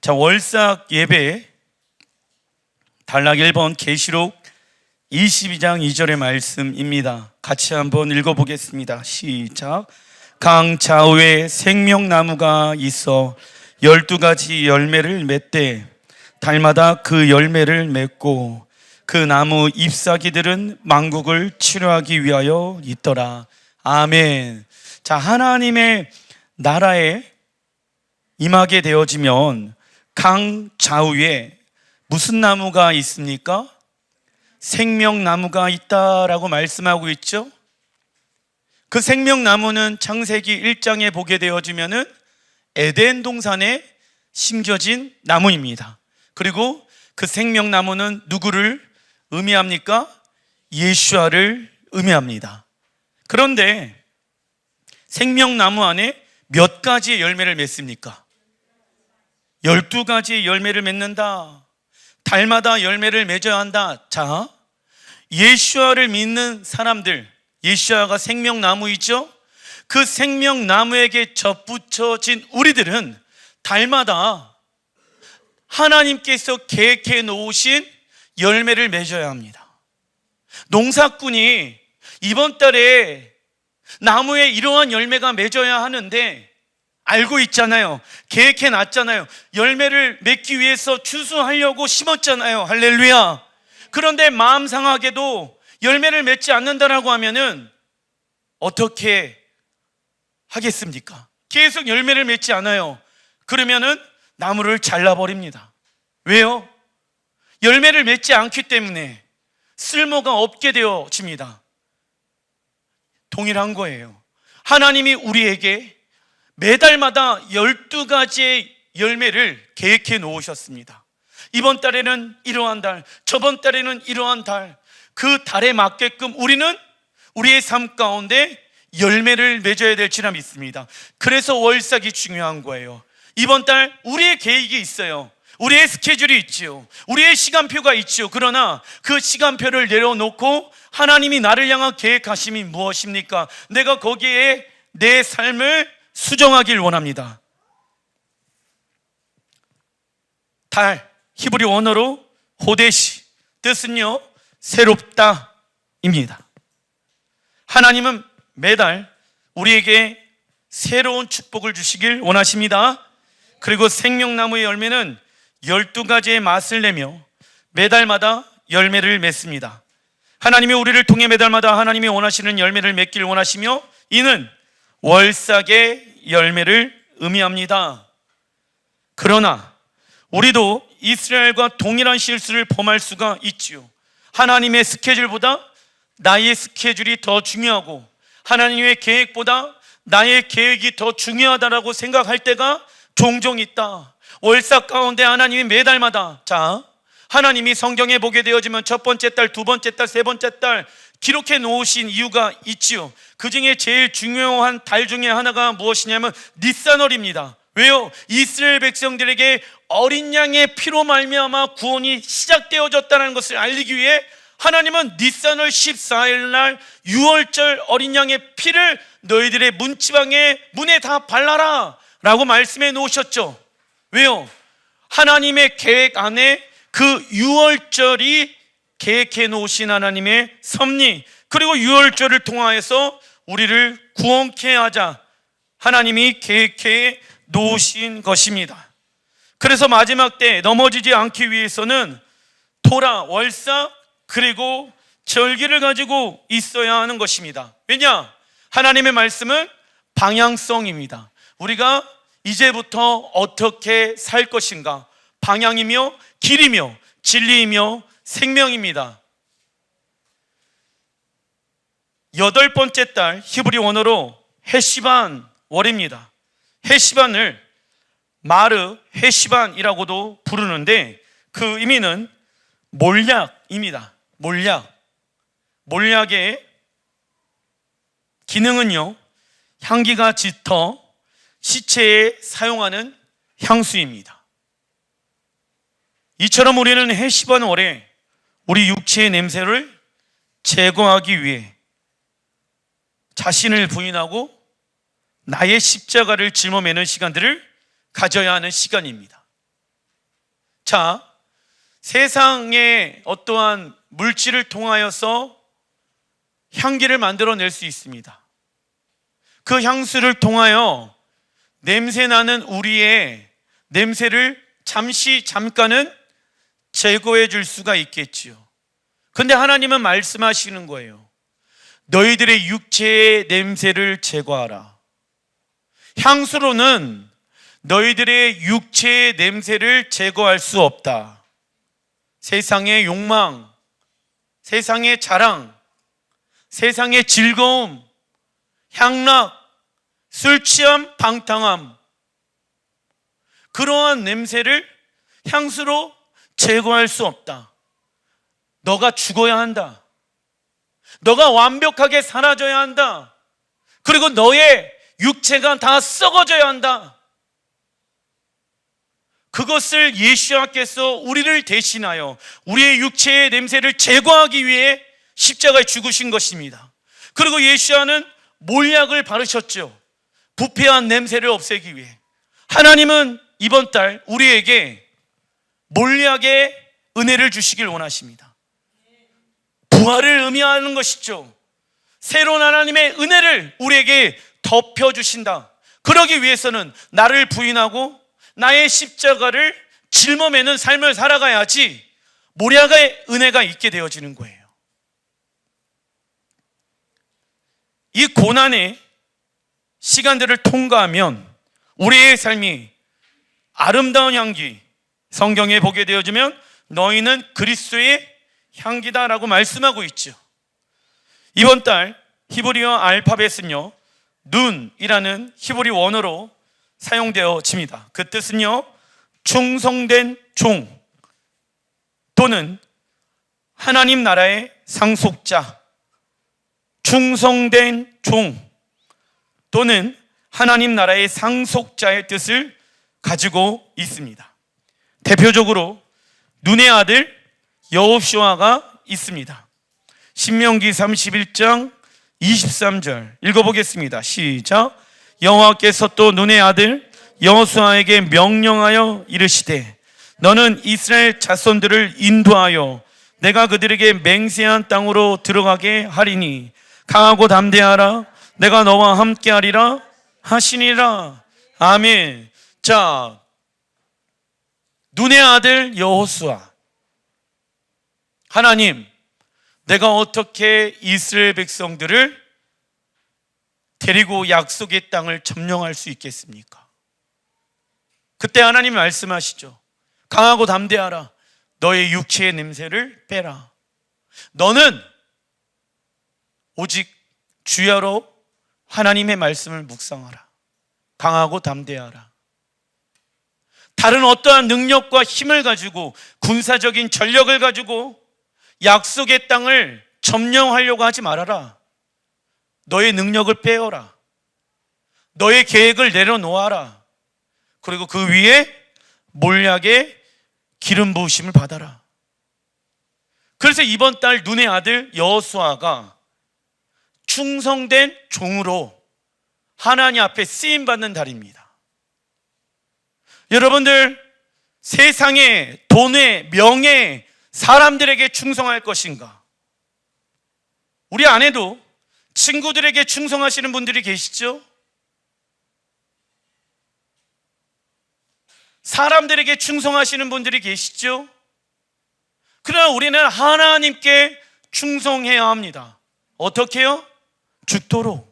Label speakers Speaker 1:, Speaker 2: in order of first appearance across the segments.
Speaker 1: 자, 월삭 예배 단락 1번 계시록 22장 2절의 말씀입니다. 같이 한번 읽어보겠습니다. 시작. 강 좌우에 생명나무가 있어 12가지 열매를 맺되 달마다 그 열매를 맺고 그 나무 잎사귀들은 만국을 치료하기 위하여 있더라. 아멘. 자, 하나님의 나라에 임하게 되어지면 강 좌우에 무슨 나무가 있습니까? 생명나무가 있다라고 말씀하고 있죠. 그 생명나무는 창세기 1장에 보게 되어지면은 에덴 동산에 심겨진 나무입니다. 그리고 그 생명나무는 누구를 의미합니까? 예수아를 의미합니다. 그런데 생명나무 안에 몇 가지의 열매를 맺습니까? 12가지의 열매를 맺는다. 달마다 열매를 맺어야 한다. 자, 예수아를 믿는 사람들, 예수아가 생명나무이죠. 그 생명나무에게 접붙여진 우리들은 달마다 하나님께서 계획해 놓으신 열매를 맺어야 합니다. 농사꾼이 이번 달에 나무에 이러한 열매가 맺어야 하는데 알고 있잖아요. 계획해 놨잖아요. 열매를 맺기 위해서 추수하려고 심었잖아요. 할렐루야. 그런데 마음 상하게도 열매를 맺지 않는다라고 하면은 어떻게 하겠습니까? 계속 열매를 맺지 않아요. 그러면은 나무를 잘라버립니다. 왜요? 열매를 맺지 않기 때문에 쓸모가 없게 되어집니다. 동일한 거예요. 하나님이 우리에게 매달마다 12가지의 열매를 계획해 놓으셨습니다. 이번 달에는 이러한 달, 저번 달에는 이러한 달, 그 달에 맞게끔 우리는 우리의 삶 가운데 열매를 맺어야 될지라 믿습니다. 그래서 월삭이 중요한 거예요. 이번 달 우리의 계획이 있어요. 우리의 스케줄이 있지요. 우리의 시간표가 있지요. 그러나 그 시간표를 내려놓고 하나님이 나를 향한 계획하심이 무엇입니까? 내가 거기에 내 삶을 수정하길 원합니다. 달, 히브리 원어로 호데시, 뜻은요 새롭다 입니다. 하나님은 매달 우리에게 새로운 축복을 주시길 원하십니다. 그리고 생명나무의 열매는 12가지의 맛을 내며 매달마다 열매를 맺습니다. 하나님이 우리를 통해 매달마다 하나님이 원하시는 열매를 맺길 원하시며 이는 월삭의 열매를 의미합니다. 그러나 우리도 이스라엘과 동일한 실수를 범할 수가 있지요. 하나님의 스케줄보다 나의 스케줄이 더 중요하고 하나님의 계획보다 나의 계획이 더 중요하다라고 생각할 때가 종종 있다. 월삭 가운데 하나님이 매달마다, 자, 하나님이 성경에 보게 되어지면 첫 번째 달, 두 번째 달, 세 번째 달 기록해 놓으신 이유가 있지요. 그 중에 제일 중요한 달 중에 하나가 무엇이냐면 니산월입니다. 왜요? 이스라엘 백성들에게 어린 양의 피로 말미암아 구원이 시작되어졌다는 것을 알리기 위해 하나님은 니산월 14일 날 유월절 어린 양의 피를 너희들의 문지방에 문에 다 발라라 라고 말씀해 놓으셨죠. 왜요? 하나님의 계획 안에 그 유월절이 계획해 놓으신 하나님의 섭리, 그리고 유월절을 통하여서 우리를 구원케 하자 하나님이 계획해 놓으신 것입니다. 그래서 마지막 때 넘어지지 않기 위해서는 토라, 월삭, 그리고 절기를 가지고 있어야 하는 것입니다. 왜냐? 하나님의 말씀은 방향성입니다. 우리가 이제부터 어떻게 살 것인가, 방향이며 길이며 진리이며 생명입니다. 8번째 달 히브리 원어로 헤시반 월입니다. 헤시반을 마르 헤시반이라고도 부르는데 그 의미는 몰약입니다. 몰약의 기능은요 향기가 짙어 시체에 사용하는 향수입니다. 이처럼 우리는 헤시반 월에 우리 육체의 냄새를 제거하기 위해 자신을 부인하고 나의 십자가를 짊어매는 시간들을 가져야 하는 시간입니다. 자, 세상의 어떠한 물질을 통하여서 향기를 만들어낼 수 있습니다. 그 향수를 통하여 냄새나는 우리의 냄새를 잠깐은 제거해 줄 수가 있겠지요. 근데 하나님은 말씀하시는 거예요. 너희들의 육체의 냄새를 제거하라. 향수로는 너희들의 육체의 냄새를 제거할 수 없다. 세상의 욕망, 세상의 자랑, 세상의 즐거움, 향락, 술 취함, 방탕함, 그러한 냄새를 향수로 제거할 수 없다. 너가 죽어야 한다. 너가 완벽하게 사라져야 한다. 그리고 너의 육체가 다 썩어져야 한다. 그것을 예수님께서 우리를 대신하여 우리의 육체의 냄새를 제거하기 위해 십자가에 죽으신 것입니다. 그리고 예수님은 몰약을 바르셨죠. 부패한 냄새를 없애기 위해. 하나님은 이번 달 우리에게 몰약의 은혜를 주시길 원하십니다. 부활을 의미하는 것이죠. 새로운 하나님의 은혜를 우리에게 덮여주신다. 그러기 위해서는 나를 부인하고 나의 십자가를 짊어매는 삶을 살아가야지 몰약의 은혜가 있게 되어지는 거예요. 이 고난의 시간들을 통과하면 우리의 삶이 아름다운 향기, 성경에 보게 되어지면 너희는 그리스도의 향기다라고 말씀하고 있죠. 이번 달 히브리어 알파벳은요, 눈이라는 히브리 원어로 사용되어집니다. 그 뜻은요, 충성된 종 또는 하나님 나라의 상속자, 충성된 종 또는 하나님 나라의 상속자의 뜻을 가지고 있습니다. 대표적으로 눈의 아들 여호수아가 있습니다. 신명기 31장 23절 읽어보겠습니다. 시작. 여호와께서 또 눈의 아들 여호수아에게 명령하여 이르시되 너는 이스라엘 자손들을 인도하여 내가 그들에게 맹세한 땅으로 들어가게 하리니 강하고 담대하라. 내가 너와 함께하리라 하시니라. 아멘. 자, 눈의 아들 여호수아. 하나님, 내가 어떻게 이스라엘 백성들을 데리고 약속의 땅을 점령할 수 있겠습니까? 그때 하나님이 말씀하시죠. 강하고 담대하라. 너의 육체의 냄새를 빼라. 너는 오직 주야로 하나님의 말씀을 묵상하라. 강하고 담대하라. 다른 어떠한 능력과 힘을 가지고 군사적인 전력을 가지고 약속의 땅을 점령하려고 하지 말아라. 너의 능력을 빼어라. 너의 계획을 내려놓아라. 그리고 그 위에 몰약의 기름 부으심을 받아라. 그래서 이번 달 눈의 아들 여호수아가 충성된 종으로 하나님 앞에 쓰임받는 달입니다. 여러분들, 세상에 돈에 명예 사람들에게 충성할 것인가? 우리 안에도 친구들에게 충성하시는 분들이 계시죠? 사람들에게 충성하시는 분들이 계시죠? 그러나 우리는 하나님께 충성해야 합니다. 어떻게요? 죽도록.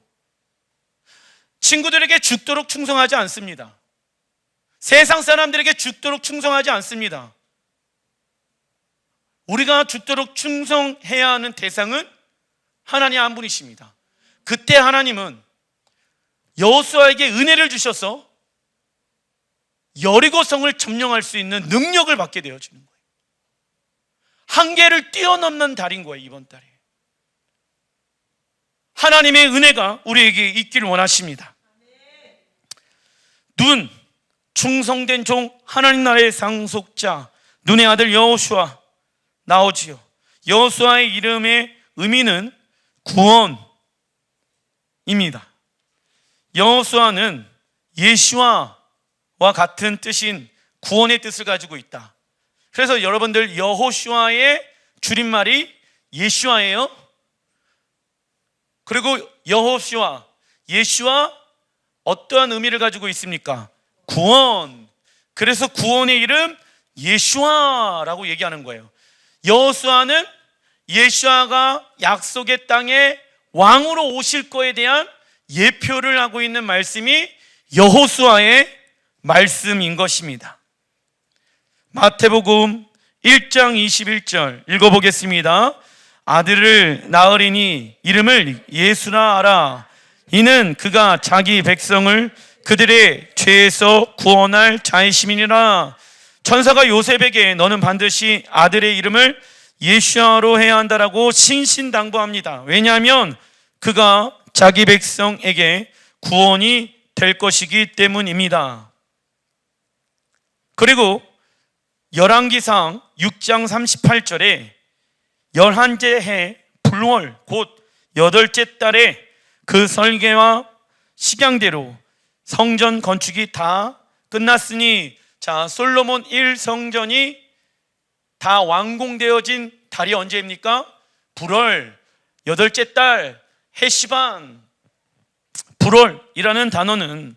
Speaker 1: 친구들에게 죽도록 충성하지 않습니다. 세상 사람들에게 죽도록 충성하지 않습니다. 우리가 죽도록 충성해야 하는 대상은 하나님 한 분이십니다. 그때 하나님은 여호수아에게 은혜를 주셔서 여리고성을 점령할 수 있는 능력을 받게 되어지는 거예요. 한계를 뛰어넘는 달인 거예요, 이번 달에. 하나님의 은혜가 우리에게 있기를 원하십니다. 눈, 충성된 종, 하나님 나라의 상속자, 눈의 아들 여호수아 나오지요. 여호수아의 이름의 의미는 구원입니다. 여호수아는 예시와와 같은 뜻인 구원의 뜻을 가지고 있다. 그래서 여러분들 여호슈아의 줄임말이 예슈아예요. 그리고 여호슈아, 예슈아 어떠한 의미를 가지고 있습니까? 구원. 그래서 구원의 이름 예슈아라고 얘기하는 거예요. 여호수아는 예슈아가 약속의 땅에 왕으로 오실 거에 대한 예표를 하고 있는 말씀이 여호수아의 말씀인 것입니다. 마태복음 1장 21절 읽어보겠습니다. 아들을 낳으리니 이름을 예수라 하라. 이는 그가 자기 백성을 그들의 죄에서 구원할 자이심이니라. 천사가 요셉에게 너는 반드시 아들의 이름을 예수아로 해야 한다라고 신신당부합니다. 왜냐하면 그가 자기 백성에게 구원이 될 것이기 때문입니다. 그리고 열왕기상 6장 38절에 11째 해 불월 곧 8째 달에 그 설계와 식양대로 성전 건축이 다 끝났으니, 자, 솔로몬 1성전이 다 완공되어진 달이 언제입니까? 불월 8째 달 해시반. 불월이라는 단어는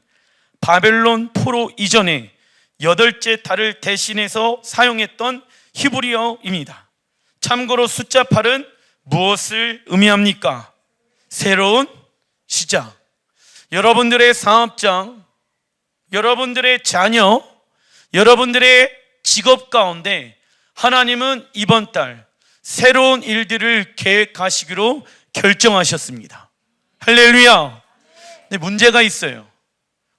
Speaker 1: 바벨론 포로 이전에 8째 달을 대신해서 사용했던 히브리어입니다. 참고로 숫자 8은 무엇을 의미합니까? 새로운 시작. 여러분들의 사업장, 여러분들의 자녀, 여러분들의 직업 가운데 하나님은 이번 달 새로운 일들을 계획하시기로 결정하셨습니다. 할렐루야. 근데 문제가 있어요.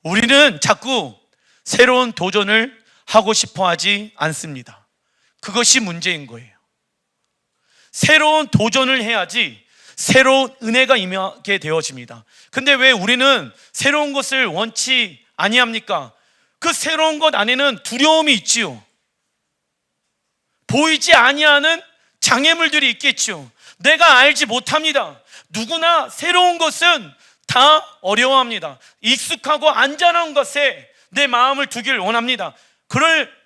Speaker 1: 우리는 자꾸 새로운 도전을 하고 싶어 하지 않습니다. 그것이 문제인 거예요. 새로운 도전을 해야지 새로운 은혜가 임하게 되어집니다. 근데 왜 우리는 새로운 것을 원치 아니합니까? 그 새로운 것 안에는 두려움이 있지요. 보이지 아니하는 장애물들이 있겠죠. 내가 알지 못합니다. 누구나 새로운 것은 다 어려워합니다. 익숙하고 안전한 것에 내 마음을 두길 원합니다.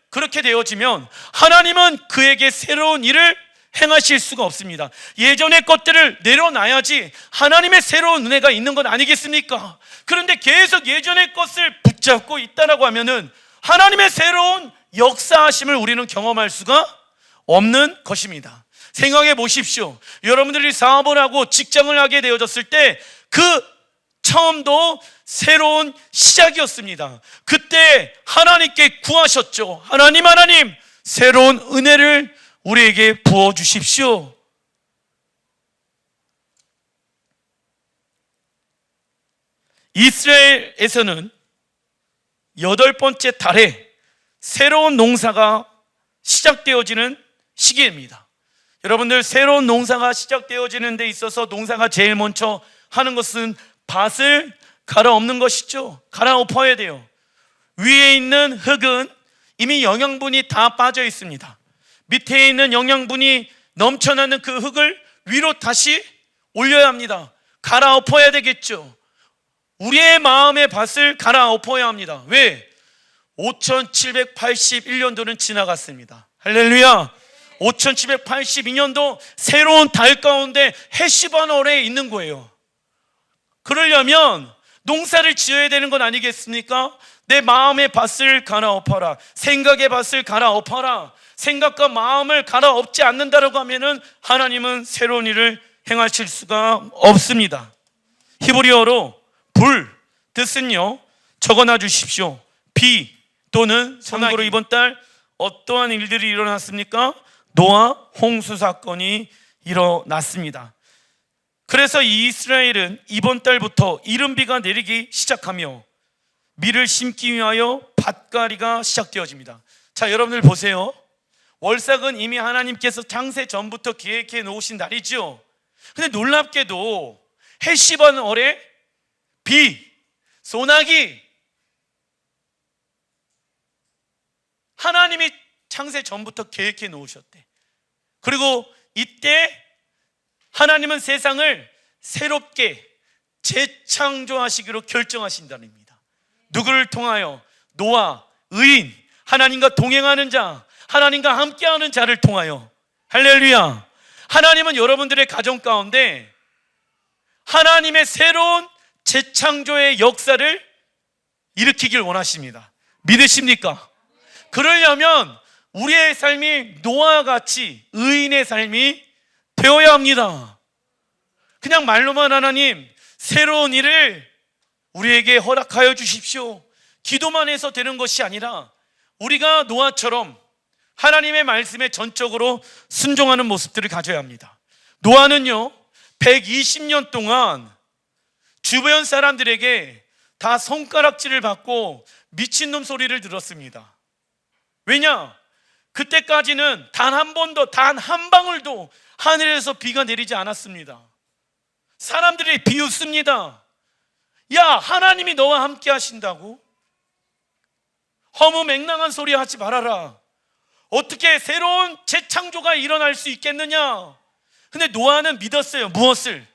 Speaker 1: 그렇게 되어지면 하나님은 그에게 새로운 일을 행하실 수가 없습니다. 예전의 것들을 내려놔야지 하나님의 새로운 은혜가 있는 것 아니겠습니까? 그런데 계속 예전의 것을 붙잡고 있다라고 하면은 하나님의 새로운 역사하심을 우리는 경험할 수가 없는 것입니다. 생각해 보십시오. 여러분들이 사업을 하고 직장을 하게 되어졌을 때 그 처음도 새로운 시작이었습니다. 그때 하나님께 구하셨죠. 하나님 새로운 은혜를 우리에게 부어주십시오. 이스라엘에서는 8번째 달에 새로운 농사가 시작되어지는 시기입니다. 여러분들, 새로운 농사가 시작되어지는 데 있어서 농사가 제일 먼저 하는 것은 밭을 갈아엎는 것이죠. 갈아엎어야 돼요. 위에 있는 흙은 이미 영양분이 다 빠져 있습니다. 밑에 있는 영양분이 넘쳐나는 그 흙을 위로 다시 올려야 합니다. 갈아엎어야 되겠죠. 우리의 마음의 밭을 갈아엎어야 합니다. 왜? 5781년도는 지나갔습니다. 할렐루야. 5782년도 새로운 달 가운데 해시반월에 있는 거예요. 그러려면 농사를 지어야 되는 건 아니겠습니까? 내 마음의 밭을 갈아엎어라. 생각의 밭을 갈아엎어라. 생각과 마음을 갈아엎지 않는다라고 하면은 하나님은 새로운 일을 행하실 수가 없습니다. 히브리어로 불 뜻은요, 적어놔 주십시오. 비 또는 참고로 이번 달 어떠한 일들이 일어났습니까? 노아 홍수 사건이 일어났습니다. 그래서 이스라엘은 이번 달부터 이른비가 내리기 시작하며 밀을 심기 위하여 밭갈이가 시작되어집니다. 자, 여러분들 보세요. 월삭은 이미 하나님께서 창세 전부터 계획해 놓으신 날이죠. 근데 놀랍게도 해시반월에 비, 소나기, 하나님이 창세 전부터 계획해 놓으셨대. 그리고 이때 하나님은 세상을 새롭게 재창조하시기로 결정하신다는 겁니다. 누구를 통하여? 노아, 의인, 하나님과 동행하는 자, 하나님과 함께하는 자를 통하여, 할렐루야, 하나님은 여러분들의 가정 가운데 하나님의 새로운 재창조의 역사를 일으키길 원하십니다. 믿으십니까? 그러려면 우리의 삶이 노아와 같이 의인의 삶이 되어야 합니다. 그냥 말로만 하나님 새로운 일을 우리에게 허락하여 주십시오, 기도만 해서 되는 것이 아니라 우리가 노아처럼 하나님의 말씀에 전적으로 순종하는 모습들을 가져야 합니다. 노아는요 120년 동안 주변 사람들에게 다 손가락질을 받고 미친놈 소리를 들었습니다. 왜냐? 그때까지는 단 한 번도, 단 한 방울도 하늘에서 비가 내리지 않았습니다. 사람들이 비웃습니다. 야, 하나님이 너와 함께 하신다고? 허무맹랑한 소리 하지 말아라. 어떻게 새로운 재창조가 일어날 수 있겠느냐? 근데 노아는 믿었어요. 무엇을?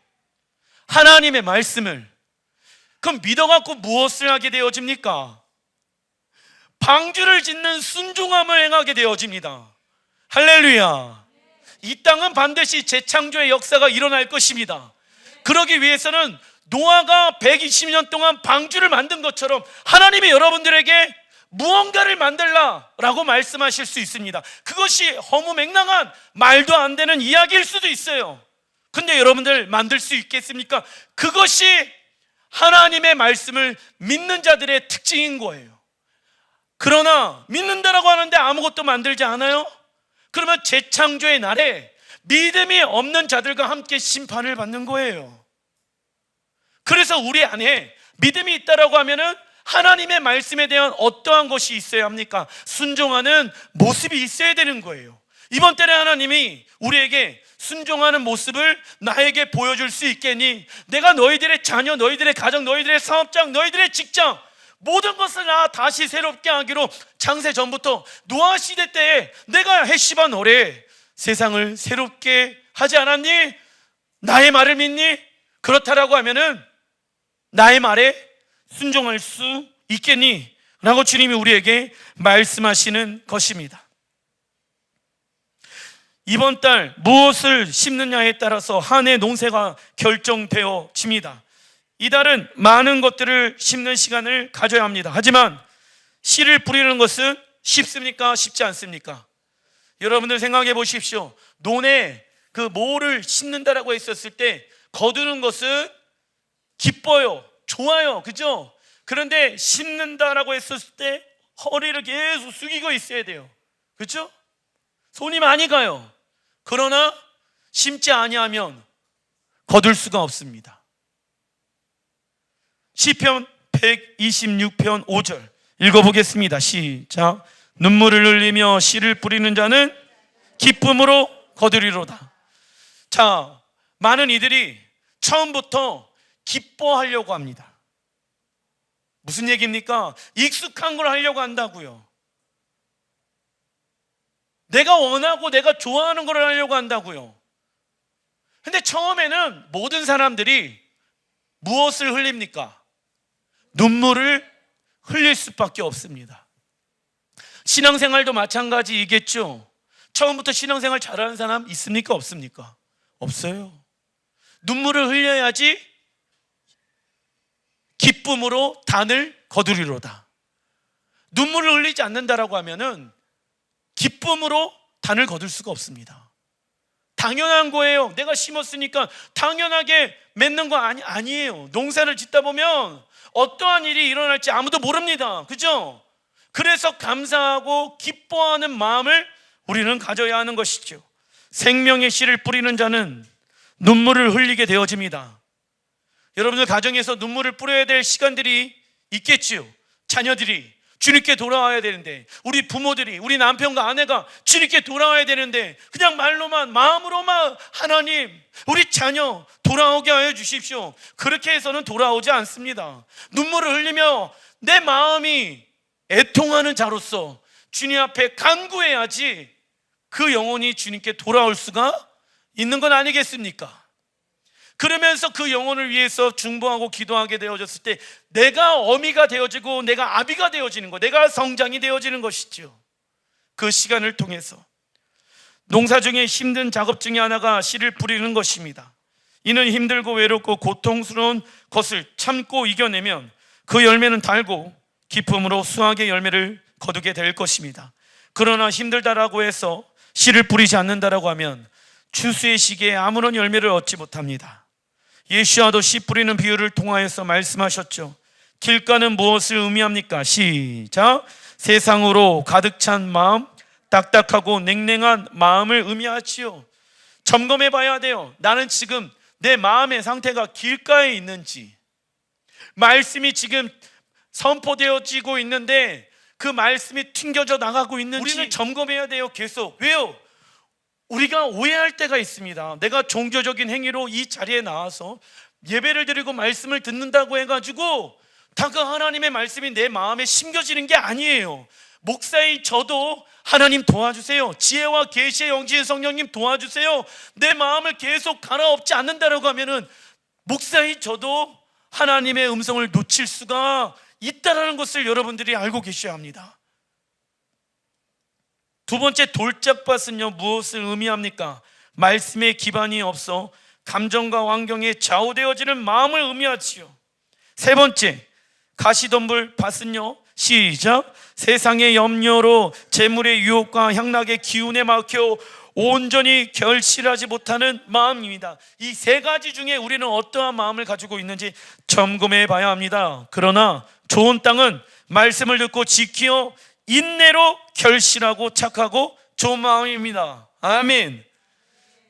Speaker 1: 하나님의 말씀을. 그럼 믿어갖고 무엇을 하게 되어집니까? 방주를 짓는 순종함을 행하게 되어집니다. 할렐루야. 이 땅은 반드시 재창조의 역사가 일어날 것입니다. 그러기 위해서는 노아가 120년 동안 방주를 만든 것처럼 하나님이 여러분들에게 무언가를 만들라라고 말씀하실 수 있습니다. 그것이 허무맹랑한 말도 안 되는 이야기일 수도 있어요. 근데 여러분들 만들 수 있겠습니까? 그것이 하나님의 말씀을 믿는 자들의 특징인 거예요. 그러나 믿는다라고 하는데 아무것도 만들지 않아요? 그러면 재창조의 날에 믿음이 없는 자들과 함께 심판을 받는 거예요. 그래서 우리 안에 믿음이 있다라고 하면은 하나님의 말씀에 대한 어떠한 것이 있어야 합니까? 순종하는 모습이 있어야 되는 거예요. 이번 때에 하나님이 우리에게 순종하는 모습을 나에게 보여줄 수 있겠니? 내가 너희들의 자녀, 너희들의 가정, 너희들의 사업장, 너희들의 직장 모든 것을 나 다시 새롭게 하기로 창세 전부터 노아 시대 때에 내가 헤시바 너래 세상을 새롭게 하지 않았니? 나의 말을 믿니? 그렇다라고 하면은 나의 말에 순종할 수 있겠니? 라고 주님이 우리에게 말씀하시는 것입니다. 이번 달 무엇을 심느냐에 따라서 한 해 농사가 결정되어집니다. 이 달은 많은 것들을 심는 시간을 가져야 합니다. 하지만 씨를 뿌리는 것은 쉽습니까? 쉽지 않습니까? 여러분들 생각해 보십시오. 논에 그 모를 심는다라고 했었을 때 거두는 것은 기뻐요, 좋아요, 그죠? 그런데 심는다라고 했었을 때 허리를 계속 숙이고 있어야 돼요, 그죠? 손이 많이 가요. 그러나 심지 아니하면 거둘 수가 없습니다. 시편 126편 5절 읽어보겠습니다. 시작. 눈물을 흘리며 씨를 뿌리는 자는 기쁨으로 거두리로다. 자, 많은 이들이 처음부터 기뻐하려고 합니다. 무슨 얘기입니까? 익숙한 걸 하려고 한다고요. 내가 원하고 내가 좋아하는 걸 하려고 한다고요. 근데 처음에는 모든 사람들이 무엇을 흘립니까? 눈물을 흘릴 수밖에 없습니다. 신앙생활도 마찬가지이겠죠. 처음부터 신앙생활 잘하는 사람 있습니까? 없습니까? 없어요. 눈물을 흘려야지 기쁨으로 단을 거두리로다. 눈물을 흘리지 않는다라고 하면은 기쁨으로 단을 거둘 수가 없습니다. 당연한 거예요. 내가 심었으니까 당연하게 맺는 거 아니에요. 농사를 짓다 보면 어떠한 일이 일어날지 아무도 모릅니다, 그죠? 그래서 감사하고 기뻐하는 마음을 우리는 가져야 하는 것이죠. 생명의 씨를 뿌리는 자는 눈물을 흘리게 되어집니다. 여러분들 가정에서 눈물을 뿌려야 될 시간들이 있겠지요. 자녀들이 주님께 돌아와야 되는데, 우리 부모들이, 우리 남편과 아내가 주님께 돌아와야 되는데 그냥 말로만, 마음으로만 하나님 우리 자녀 돌아오게 하여 주십시오, 그렇게 해서는 돌아오지 않습니다. 눈물을 흘리며 내 마음이 애통하는 자로서 주님 앞에 간구해야지 그 영혼이 주님께 돌아올 수가 있는 건 아니겠습니까? 그러면서 그 영혼을 위해서 중보하고 기도하게 되어졌을 때 내가 어미가 되어지고 내가 아비가 되어지는 것, 내가 성장이 되어지는 것이죠. 그 시간을 통해서 농사 중에 힘든 작업 중에 하나가 씨를 뿌리는 것입니다. 이는 힘들고 외롭고 고통스러운 것을 참고 이겨내면 그 열매는 달고 기쁨으로 수확의 열매를 거두게 될 것입니다. 그러나 힘들다라고 해서 씨를 뿌리지 않는다라고 하면 추수의 시기에 아무런 열매를 얻지 못합니다. 예수와도 씨 뿌리는 비유를 통하여서 말씀하셨죠. 길가는 무엇을 의미합니까? 시작. 세상으로 가득 찬 마음, 딱딱하고 냉랭한 마음을 의미하지요. 점검해 봐야 돼요. 나는 지금 내 마음의 상태가 길가에 있는지, 말씀이 지금 선포되어지고 있는데 그 말씀이 튕겨져 나가고 있는지 우리는 점검해야 돼요. 계속. 왜요? 우리가 오해할 때가 있습니다. 내가 종교적인 행위로 이 자리에 나와서 예배를 드리고 말씀을 듣는다고 해가지고 다 그 하나님의 말씀이 내 마음에 심겨지는 게 아니에요. 목사인 저도 하나님 도와주세요. 지혜와 계시의 영지의 성령님 도와주세요. 내 마음을 계속 갈아엎지 않는다라고 하면은 목사인 저도 하나님의 음성을 놓칠 수가 있다라는 것을 여러분들이 알고 계셔야 합니다. 두 번째, 돌짝밭은요 무엇을 의미합니까? 말씀에 기반이 없어 감정과 환경에 좌우되어지는 마음을 의미하지요. 세 번째, 가시덤불 밭은요, 시작. 세상의 염려로 재물의 유혹과 향락의 기운에 막혀 온전히 결실하지 못하는 마음입니다. 이 세 가지 중에 우리는 어떠한 마음을 가지고 있는지 점검해 봐야 합니다. 그러나 좋은 땅은 말씀을 듣고 지키어 인내로 결실하고 착하고 좋은 마음입니다. 아멘.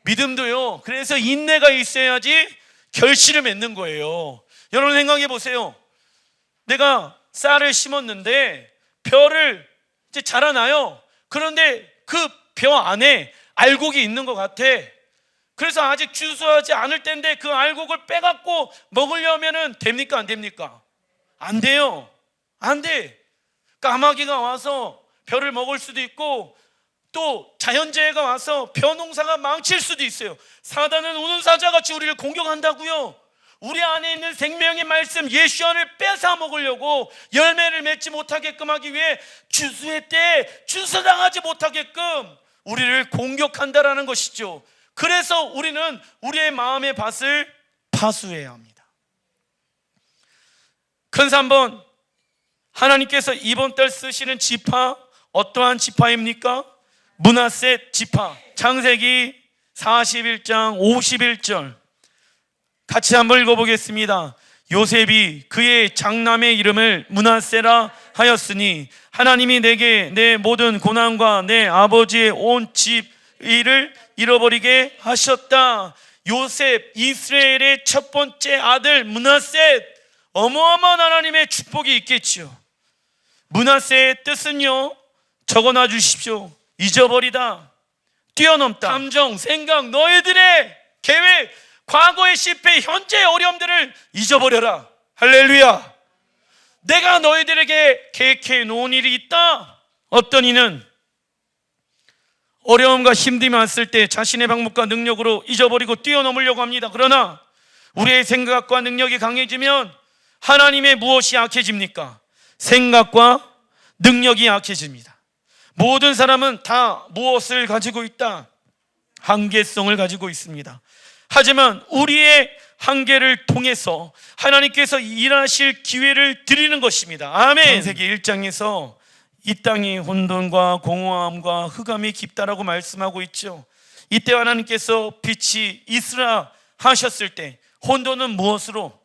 Speaker 1: 믿음도요, 그래서 인내가 있어야지 결실을 맺는 거예요. 여러분 생각해 보세요. 내가 쌀을 심었는데 벼를 이제 자라나요. 그런데 그 벼 안에 알곡이 있는 것 같아. 그래서 아직 추수하지 않을 때인데 그 알곡을 빼갖고 먹으려면은 됩니까? 안 됩니까? 안 돼요. 안 돼. 까마귀가 와서 벼를 먹을 수도 있고 또 자연재해가 와서 벼 농사가 망칠 수도 있어요. 사단은 우는 사자같이 우리를 공격한다고요. 우리 안에 있는 생명의 말씀 예수안을 뺏어 먹으려고 열매를 맺지 못하게끔 하기 위해 추수의 때 추수당하지 못하게끔 우리를 공격한다라는 것이죠. 그래서 우리는 우리의 마음의 밭을 파수해야 합니다. 큰 3번, 하나님께서 이번 달 쓰시는 지파, 어떠한 지파입니까? 므낫세 지파. 창세기 41장 51절 같이 한번 읽어보겠습니다. 요셉이 그의 장남의 이름을 므낫세라 하였으니 하나님이 내게 내 모든 고난과 내 아버지의 온 집 일을 잃어버리게 하셨다. 요셉, 이스라엘의 첫 번째 아들 므낫세, 어마어마한 하나님의 축복이 있겠죠. 므낫세의 뜻은요, 적어놔 주십시오. 잊어버리다, 뛰어넘다. 감정, 생각, 너희들의 계획, 과거의 실패, 현재의 어려움들을 잊어버려라. 할렐루야. 내가 너희들에게 계획해 놓은 일이 있다. 어떤 이는 어려움과 힘듦이 왔을 때 자신의 방법과 능력으로 잊어버리고 뛰어넘으려고 합니다. 그러나 우리의 생각과 능력이 강해지면 하나님의 무엇이 약해집니까? 생각과 능력이 약해집니다. 모든 사람은 다 무엇을 가지고 있다? 한계성을 가지고 있습니다. 하지만 우리의 한계를 통해서 하나님께서 일하실 기회를 드리는 것입니다. 아멘. 창세기 1장에서 이 땅이 혼돈과 공허함과 흑암이 깊다라고 말씀하고 있죠. 이때 하나님께서 빛이 있으라 하셨을 때 혼돈은 무엇으로?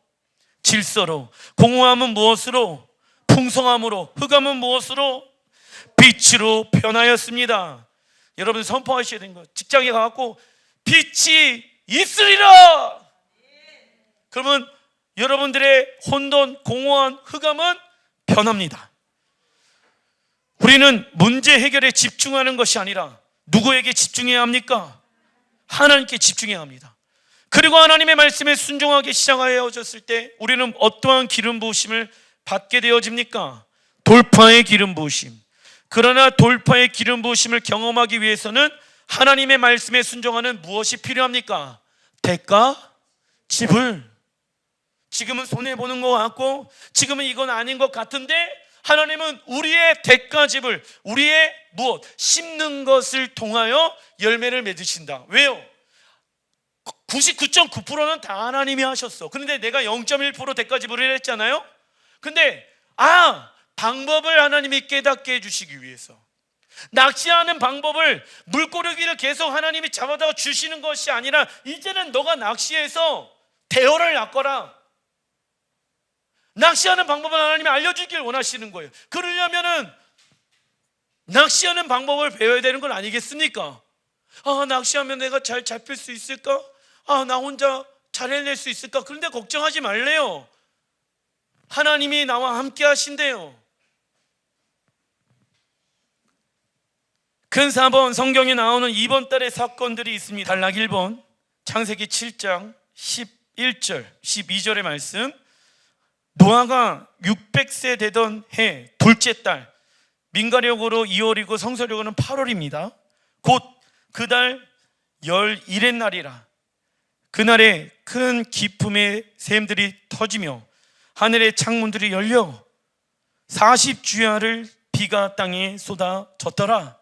Speaker 1: 질서로. 공허함은 무엇으로? 풍성함으로. 흑암은 무엇으로? 빛으로 변하였습니다. 여러분 선포하셔야 되는 거예요. 직장에 가갖고 빛이 있으리라. 그러면 여러분들의 혼돈, 공허한 흑암은 변합니다. 우리는 문제 해결에 집중하는 것이 아니라 누구에게 집중해야 합니까? 하나님께 집중해야 합니다. 그리고 하나님의 말씀에 순종하게 시작하여졌을 때 우리는 어떠한 기름 부으심을 받게 되어집니까? 돌파의 기름 부으심. 그러나 돌파의 기름 부으심을 경험하기 위해서는 하나님의 말씀에 순종하는 무엇이 필요합니까? 대가, 지불. 지금은 손해보는 것 같고 지금은 이건 아닌 것 같은데 하나님은 우리의 대가집을, 우리의 무엇? 심는 것을 통하여 열매를 맺으신다. 왜요? 99.9%는 다 하나님이 하셨어. 그런데 내가 0.1% 대가집을 했잖아요. 근데 방법을 하나님이 깨닫게 해주시기 위해서, 낚시하는 방법을, 물고르기를 계속 하나님이 잡아다가 주시는 것이 아니라 이제는 너가 낚시해서 대어를 낚거라. 낚시하는 방법을 하나님이 알려주길 원하시는 거예요. 그러려면은 낚시하는 방법을 배워야 되는 건 아니겠습니까? 낚시하면 내가 잘 잡힐 수 있을까? 나 혼자 잘 해낼 수 있을까? 그런데 걱정하지 말래요. 하나님이 나와 함께 하신대요. 근 4번 성경에 나오는 이번 달의 사건들이 있습니다. 단락 1번 창세기 7장 11절 12절의 말씀. 노아가 600세 되던 해 둘째 달, 민가력으로 2월이고 성서력으로는 8월입니다. 곧 그 달 11의 날이라. 그날에 큰 기품의 샘들이 터지며 하늘의 창문들이 열려 40주야를 비가 땅에 쏟아졌더라.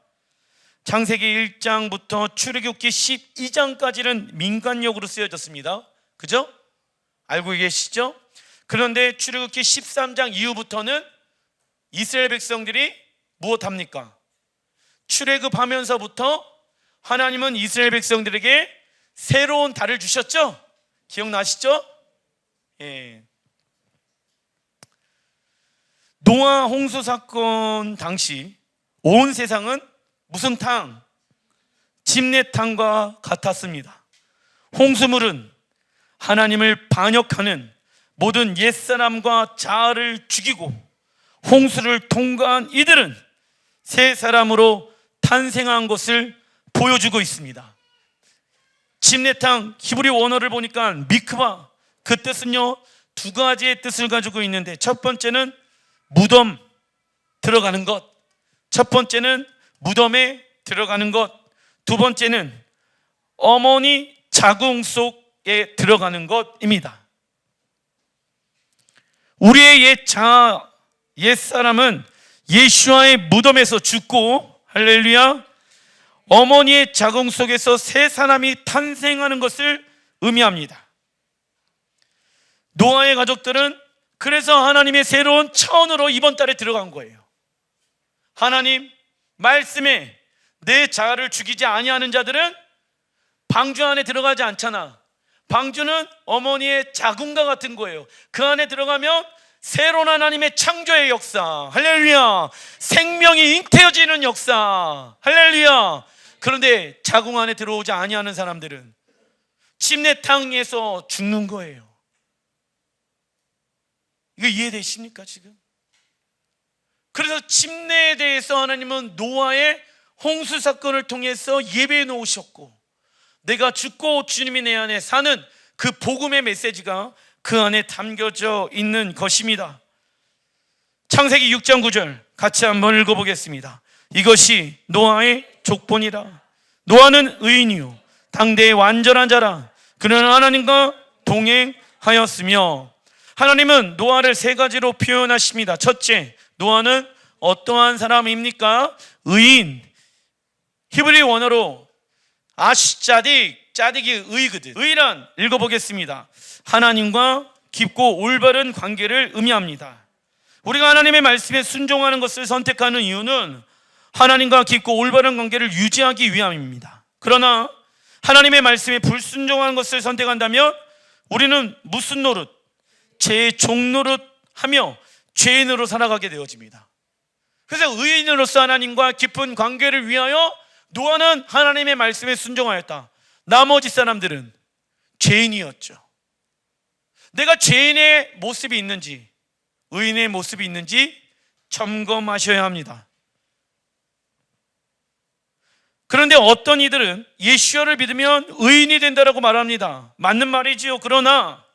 Speaker 1: 창세기 1장부터 출애굽기 12장까지는 민간역으로 쓰여졌습니다. 그죠? 알고 계시죠? 그런데 출애굽기 13장 이후부터는 이스라엘 백성들이 무엇합니까? 출애굽하면서부터 하나님은 이스라엘 백성들에게 새로운 달을 주셨죠? 기억나시죠? 예. 노아 홍수 사건 당시 온 세상은 무슨 탕? 집내탕과 같았습니다. 홍수물은 하나님을 반역하는 모든 옛사람과 자아를 죽이고, 홍수를 통과한 이들은 새 사람으로 탄생한 것을 보여주고 있습니다. 집내탕 히브리 원어를 보니까 미크바, 그 뜻은요 두 가지의 뜻을 가지고 있는데, 첫 번째는 무덤 들어가는 것, 첫 번째는 무덤에 들어가는 것, 두 번째는 어머니 자궁 속에 들어가는 것입니다. 우리의 옛 자아, 옛사람은 예수와의 무덤에서 죽고, 할렐루야, 어머니의 자궁 속에서 새 사람이 탄생하는 것을 의미합니다. 노아의 가족들은 그래서 하나님의 새로운 차원으로 이번 달에 들어간 거예요. 하나님 말씀에 내 자아를 죽이지 아니하는 자들은 방주 안에 들어가지 않잖아. 방주는 어머니의 자궁과 같은 거예요. 그 안에 들어가면 새로운 하나님의 창조의 역사, 할렐루야, 생명이 잉태어지는 역사, 할렐루야. 그런데 자궁 안에 들어오지 아니하는 사람들은 침례탕에서 죽는 거예요. 이거 이해되십니까 지금? 그래서 침례에 대해서 하나님은 노아의 홍수 사건을 통해서 예배해 놓으셨고, 내가 죽고 주님이 내 안에 사는 그 복음의 메시지가 그 안에 담겨져 있는 것입니다. 창세기 6장 9절 같이 한번 읽어보겠습니다. 이것이 노아의 족본이라. 노아는 의인이요 당대의 완전한 자라. 그는 하나님과 동행하였으며. 하나님은 노아를 세 가지로 표현하십니다. 첫째, 노아는 어떠한 사람입니까? 의인. 히브리 원어로 아시짜딕, 짜딕이 의거든. 의란, 읽어보겠습니다. 하나님과 깊고 올바른 관계를 의미합니다. 우리가 하나님의 말씀에 순종하는 것을 선택하는 이유는 하나님과 깊고 올바른 관계를 유지하기 위함입니다. 그러나 하나님의 말씀에 불순종하는 것을 선택한다면 우리는 무슨 노릇? 죄의 종노릇 하며 죄인으로 살아가게 되어집니다. 그래서 의인으로서 하나님과 깊은 관계를 위하여 노아는 하나님의 말씀에 순종하였다. 나머지 사람들은 죄인이었죠. 내가 죄인의 모습이 있는지 의인의 모습이 있는지 점검하셔야 합니다. 그런데 어떤 이들은 예수야를 믿으면 의인이 된다라고 말합니다. 맞는 말이지요. 그러나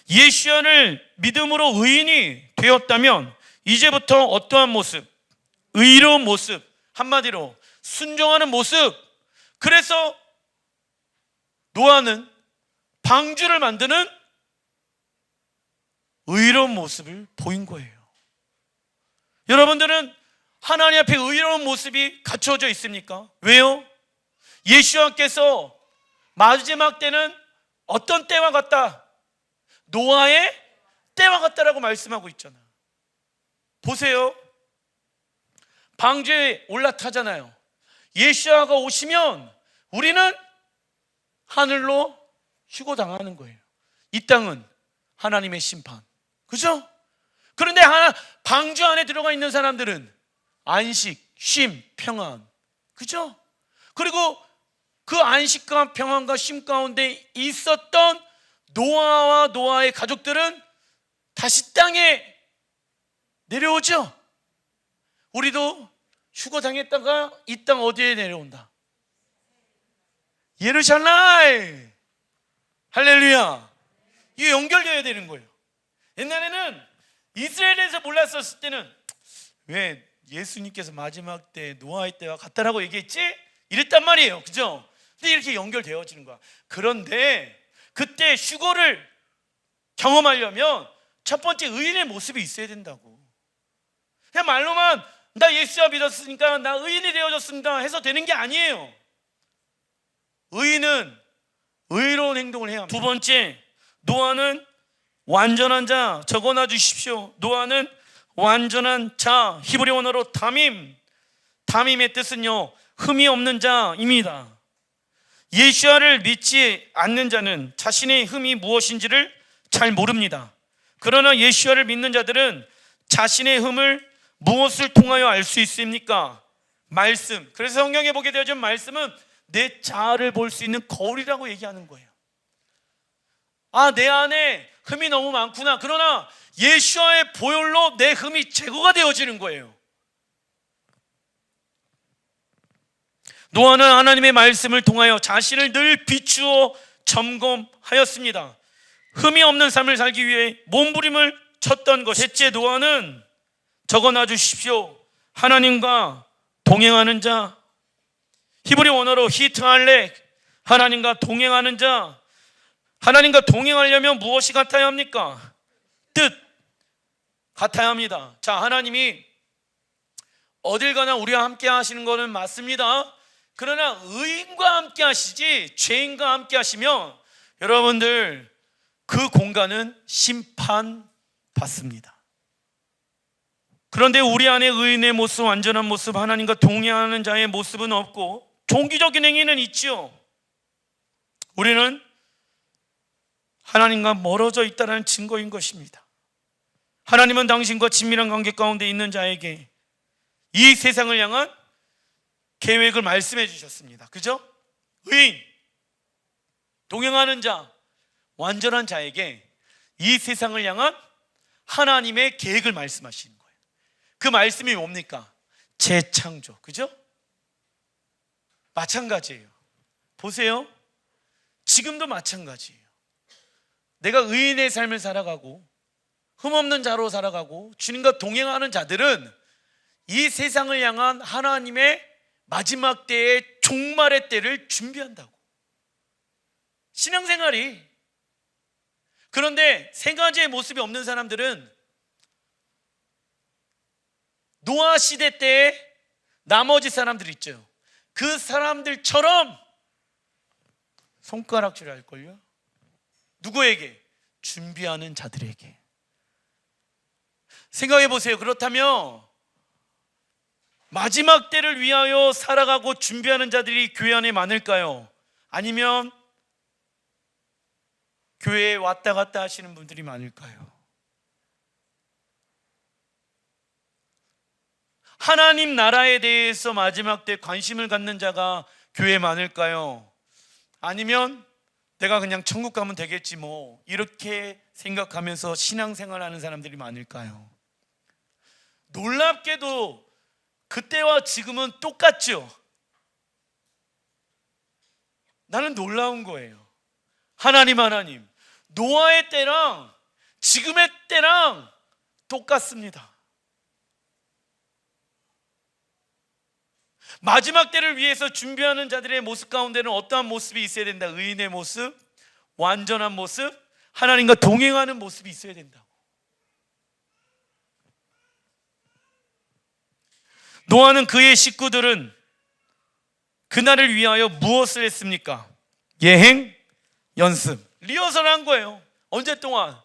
Speaker 1: 예수야를 믿음으로 의인이 되었다면 이제부터 어떠한 모습? 의로운 모습, 한마디로 순종하는 모습. 그래서 노아는 방주를 만드는 의로운 모습을 보인 거예요. 여러분들은 하나님 앞에 의로운 모습이 갖춰져 있습니까? 왜요? 예수님께서 마지막 때는 어떤 때와 같다? 노아의 때와 같다라고 말씀하고 있잖아요. 보세요. 방주에 올라타잖아요. 예수아가 오시면 우리는 하늘로 휴고당하는 거예요. 이 땅은 하나님의 심판, 그죠? 그런데 방주 안에 들어가 있는 사람들은 안식, 쉼, 평안, 그죠? 그리고 그 안식과 평안과 쉼 가운데 있었던 노아와 노아의 가족들은 다시 땅에 내려오죠. 우리도 휴거당했다가 이 땅 어디에 내려온다? 예루살렘. 할렐루야. 이게 연결되어야 되는 거예요. 옛날에는 이스라엘에서 몰랐었을 때는 왜 예수님께서 마지막 때 노아의 때와 같다라고 얘기했지? 이랬단 말이에요, 그죠? 근데 이렇게 연결되어지는 거야. 그런데 그때 휴거를 경험하려면 첫 번째 의인의 모습이 있어야 된다고. 그냥 말로만 나 예수와 믿었으니까 나 의인이 되어졌습니다 해서 되는 게 아니에요. 의인은 의로운 행동을 해야 합니다. 두 번째, 노아는 완전한 자. 적어놔 주십시오. 노아는 완전한 자. 히브리 원어로 담임. 담임의 뜻은요, 흠이 없는 자입니다. 예수와를 믿지 않는 자는 자신의 흠이 무엇인지를 잘 모릅니다. 그러나 예수와를 믿는 자들은 자신의 흠을 무엇을 통하여 알 수 있습니까? 말씀. 그래서 성경에 보게 되어진 말씀은 내 자아를 볼 수 있는 거울이라고 얘기하는 거예요. 아, 내 안에 흠이 너무 많구나. 그러나 예수와의 보혈로 내 흠이 제거가 되어지는 거예요. 노아는 하나님의 말씀을 통하여 자신을 늘 비추어 점검하였습니다. 흠이 없는 삶을 살기 위해 몸부림을 쳤던 것. 셋째, 노아는 적어놔 주십시오. 하나님과 동행하는 자. 히브리 원어로 히트할렉. 하나님과 동행하는 자. 하나님과 동행하려면 무엇이 같아야 합니까? 뜻 같아야 합니다. 자, 하나님이 어딜 가나 우리와 함께 하시는 것은 맞습니다. 그러나 의인과 함께 하시지 죄인과 함께 하시면 여러분들 그 공간은 심판받습니다. 그런데 우리 안에 의인의 모습, 완전한 모습, 하나님과 동행하는 자의 모습은 없고 종기적인 행위는 있죠. 우리는 하나님과 멀어져 있다는 증거인 것입니다. 하나님은 당신과 친밀한 관계 가운데 있는 자에게 이 세상을 향한 계획을 말씀해 주셨습니다. 그죠? 의인, 동행하는 자, 완전한 자에게 이 세상을 향한 하나님의 계획을 말씀하시는 거예요. 그 말씀이 뭡니까? 재창조. 그죠? 마찬가지예요. 보세요. 지금도 마찬가지예요. 내가 의인의 삶을 살아가고 흠없는 자로 살아가고 주님과 동행하는 자들은 이 세상을 향한 하나님의 마지막 때의 종말의 때를 준비한다고. 신앙생활이. 그런데 세 가지의 모습이 없는 사람들은 노아 시대 때의 나머지 사람들 있죠. 그 사람들처럼 손가락질 할걸요? 누구에게? 준비하는 자들에게. 생각해 보세요. 그렇다면 마지막 때를 위하여 살아가고 준비하는 자들이 교회 안에 많을까요? 아니면 교회에 왔다 갔다 하시는 분들이 많을까요? 하나님 나라에 대해서 마지막 때 관심을 갖는 자가 교회에 많을까요? 아니면 내가 그냥 천국 가면 되겠지 뭐 이렇게 생각하면서 신앙생활하는 사람들이 많을까요? 놀랍게도 그때와 지금은 똑같죠. 나는 놀라운 거예요. 하나님 노아의 때랑 지금의 때랑 똑같습니다. 마지막 때를 위해서 준비하는 자들의 모습 가운데는 어떠한 모습이 있어야 된다? 의인의 모습, 완전한 모습, 하나님과 동행하는 모습이 있어야 된다고. 노아는 그의 식구들은 그날을 위하여 무엇을 했습니까? 예행, 연습, 리허설을 한 거예요. 언제 동안?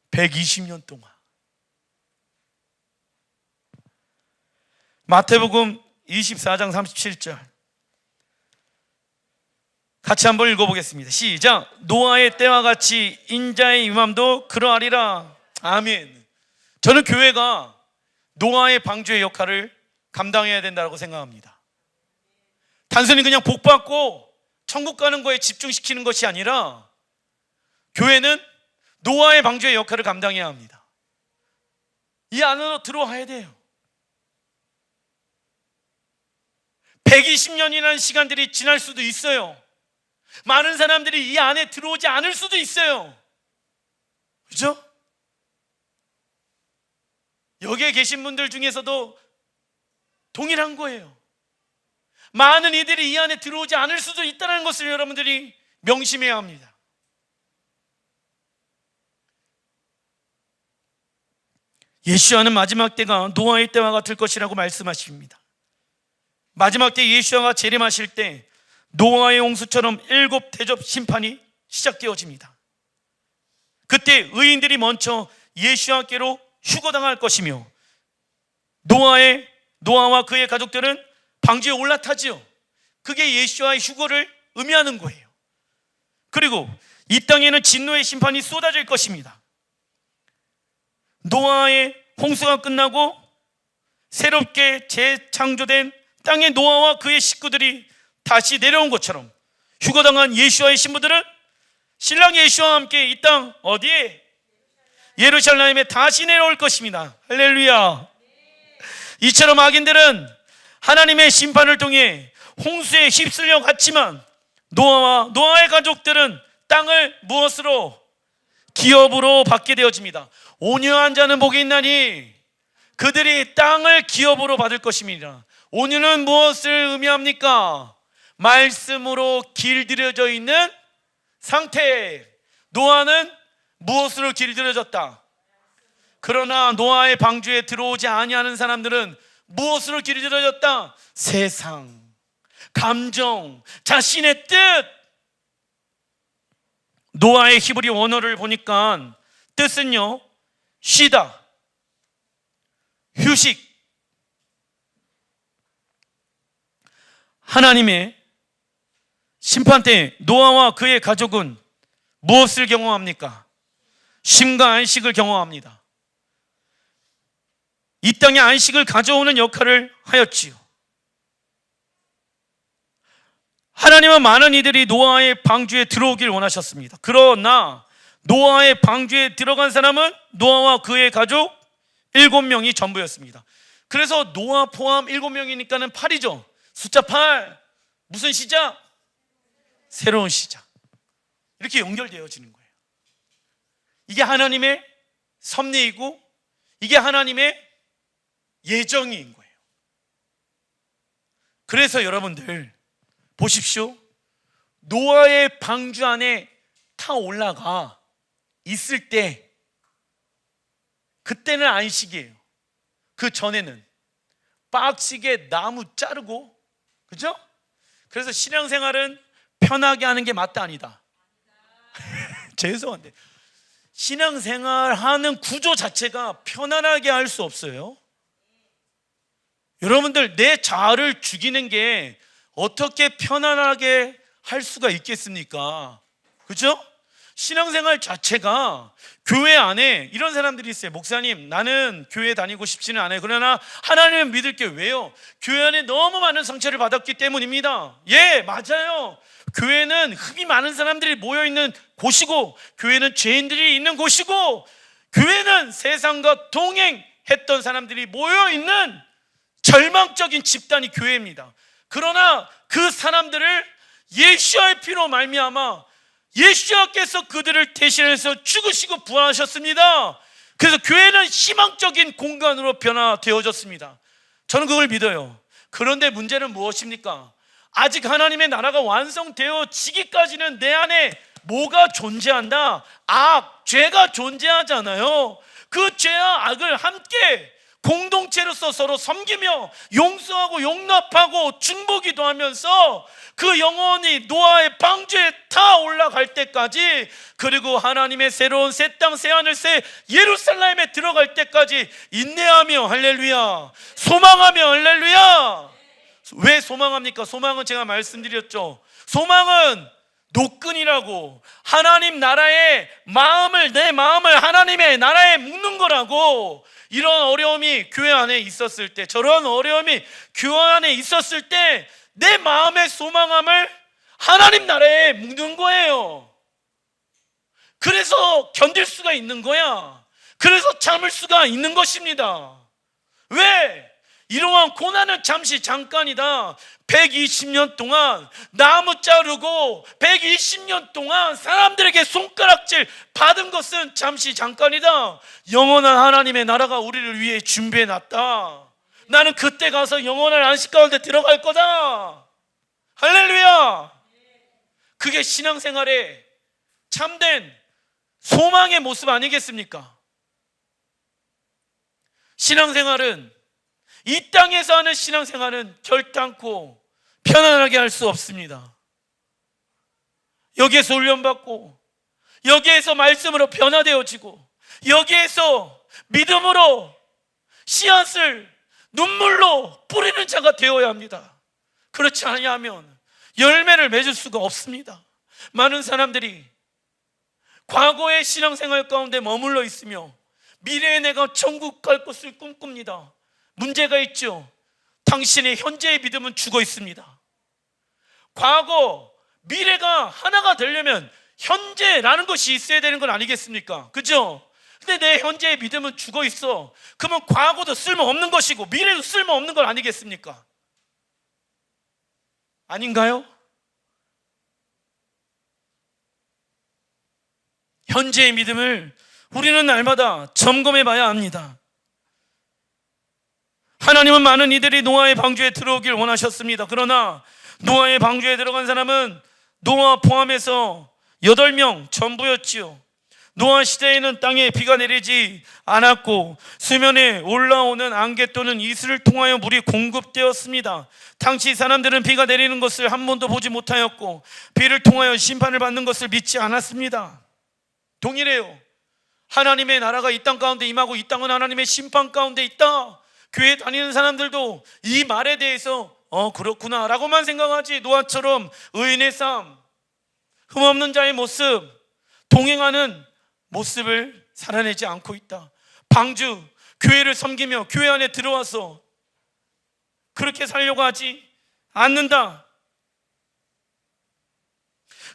Speaker 1: 120년 동안. 마태복음 24장 37절 같이 한번 읽어보겠습니다. 시작. 노아의 때와 같이 인자의 임함도 그러하리라. 아멘. 저는 교회가 노아의 방주의 역할을 감당해야 된다고 생각합니다. 단순히 그냥 복받고 천국 가는 거에 집중시키는 것이 아니라 교회는 노아의 방주의 역할을 감당해야 합니다. 이 안으로 들어와야 돼요. 120년이라는 시간들이 지날 수도 있어요. 많은 사람들이 이 안에 들어오지 않을 수도 있어요. 그죠? 여기에 계신 분들 중에서도 동일한 거예요. 많은 이들이 이 안에 들어오지 않을 수도 있다는 것을 여러분들이 명심해야 합니다. 예수와는 마지막 때가 노아의 때와 같을 것이라고 말씀하십니다. 마지막 때 예수와가 재림하실 때 노아의 홍수처럼 7 대접 심판이 시작되어집니다. 그때 의인들이 먼저 예수와께로 휴거당할 것이며 노아와 그의 가족들은 방주에 올라타지요. 그게 예수와의 휴거를 의미하는 거예요. 그리고 이 땅에는 진노의 심판이 쏟아질 것입니다. 노아의 홍수가 끝나고 새롭게 재창조된 땅의 노아와 그의 식구들이 다시 내려온 것처럼 휴거당한 예수와의 신부들은 신랑 예수와 함께 이 땅 어디에? 예루살렘에 다시 내려올 것입니다. 할렐루야. 이처럼 악인들은 하나님의 심판을 통해 홍수에 휩쓸려 갔지만 노아의 가족들은 땅을 무엇으로? 기업으로 받게 되어집니다. 온유한 자는 복이 있나니 그들이 땅을 기업으로 받을 것입니다. 온유는 무엇을 의미합니까? 말씀으로 길들여져 있는 상태. 노아는 무엇으로 길들여졌다? 그러나 노아의 방주에 들어오지 아니하는 사람들은 무엇으로 길들여졌다? 세상, 감정, 자신의 뜻. 노아의 히브리 원어를 보니까 뜻은요, 쉬다, 휴식. 하나님의 심판 때 노아와 그의 가족은 무엇을 경험합니까? 쉼과 안식을 경험합니다. 이 땅에 안식을 가져오는 역할을 하였지요. 하나님은 많은 이들이 노아의 방주에 들어오길 원하셨습니다. 그러나 노아의 방주에 들어간 사람은 노아와 그의 가족 7명이 전부였습니다. 그래서 노아 포함 7명이니까는 8이죠. 숫자 8. 무슨 시작? 새로운 시작. 이렇게 연결되어지는 거예요. 이게 하나님의 섭리이고 이게 하나님의 예정인 거예요. 그래서 여러분들 보십시오. 노아의 방주 안에 타 올라가 있을 때 그때는 안식이에요. 그 전에는 빡시게 나무 자르고, 그죠? 그래서 신앙생활은 편하게 하는 게 맞다 아니다? 죄송한데 신앙생활 하는 구조 자체가 편안하게 할 수 없어요. 여러분들 내 자아를 죽이는 게 어떻게 편안하게 할 수가 있겠습니까? 그죠? 신앙생활 자체가 교회 안에 이런 사람들이 있어요. 목사님, 나는 교회 다니고 싶지는 않아요. 그러나 하나님을 믿을게. 왜요? 교회 안에 너무 많은 상처를 받았기 때문입니다. 예, 맞아요. 교회는 흠이 많은 사람들이 모여있는 곳이고 교회는 죄인들이 있는 곳이고 교회는 세상과 동행했던 사람들이 모여있는 절망적인 집단이 교회입니다. 그러나 그 사람들을 예수와의 피로 말미암아 예수께서 그들을 대신해서 죽으시고 부활하셨습니다. 그래서 교회는 희망적인 공간으로 변화되어졌습니다. 저는 그걸 믿어요. 그런데 문제는 무엇입니까? 아직 하나님의 나라가 완성되어지기까지는 내 안에 뭐가 존재한다? 악, 죄가 존재하잖아요. 그 죄와 악을 함께 공동체로서 서로 섬기며 용서하고 용납하고 중보기도 하면서 그 영혼이 노아의 방주에 다 올라갈 때까지, 그리고 하나님의 새로운 새 땅 새 하늘 새 예루살렘에 들어갈 때까지 인내하며 할렐루야, 소망하며 할렐루야. 왜 소망합니까? 소망은 제가 말씀드렸죠. 소망은 노끈이라고, 하나님 나라의 마음을, 내 마음을 하나님의 나라에 묶는 거라고. 이런 어려움이 교회 안에 있었을 때, 저런 어려움이 교회 안에 있었을 때 내 마음의 소망함을 하나님 나라에 묶는 거예요. 그래서 견딜 수가 있는 거야. 그래서 참을 수가 있는 것입니다. 왜? 이러한 고난은 잠시 잠깐이다. 120년 동안 나무 자르고 120년 동안 사람들에게 손가락질 받은 것은 잠시 잠깐이다. 영원한 하나님의 나라가 우리를 위해 준비해 놨다. 나는 그때 가서 영원한 안식 가운데 들어갈 거다. 할렐루야. 그게 신앙생활의 참된 소망의 모습 아니겠습니까? 신앙생활은, 이 땅에서 하는 신앙생활은 결단코 편안하게 할 수 없습니다. 여기에서 훈련받고, 여기에서 말씀으로 변화되어지고, 여기에서 믿음으로 씨앗을 눈물로 뿌리는 자가 되어야 합니다. 그렇지 않으면 열매를 맺을 수가 없습니다. 많은 사람들이 과거의 신앙생활 가운데 머물러 있으며 미래에 내가 천국 갈 것을 꿈꿉니다. 문제가 있죠. 당신의 현재의 믿음은 죽어 있습니다. 과거, 미래가 하나가 되려면 현재라는 것이 있어야 되는 건 아니겠습니까? 그죠? 근데 내 현재의 믿음은 죽어 있어. 그러면 과거도 쓸모없는 것이고 미래도 쓸모없는 건 아니겠습니까? 아닌가요? 현재의 믿음을 우리는 날마다 점검해 봐야 합니다. 하나님은 많은 이들이 노아의 방주에 들어오길 원하셨습니다. 그러나 노아의 방주에 들어간 사람은 노아 포함해서 8명 전부였지요. 노아 시대에는 땅에 비가 내리지 않았고 수면에 올라오는 안개 또는 이슬을 통하여 물이 공급되었습니다. 당시 사람들은 비가 내리는 것을 한 번도 보지 못하였고 비를 통하여 심판을 받는 것을 믿지 않았습니다. 동일해요. 하나님의 나라가 이 땅 가운데 임하고 이 땅은 하나님의 심판 가운데 있다. 교회 다니는 사람들도 이 말에 대해서 그렇구나 라고만 생각하지, 노아처럼 의인의 삶, 흠없는 자의 모습, 동행하는 모습을 살아내지 않고 있다. 방주, 교회를 섬기며 교회 안에 들어와서 그렇게 살려고 하지 않는다.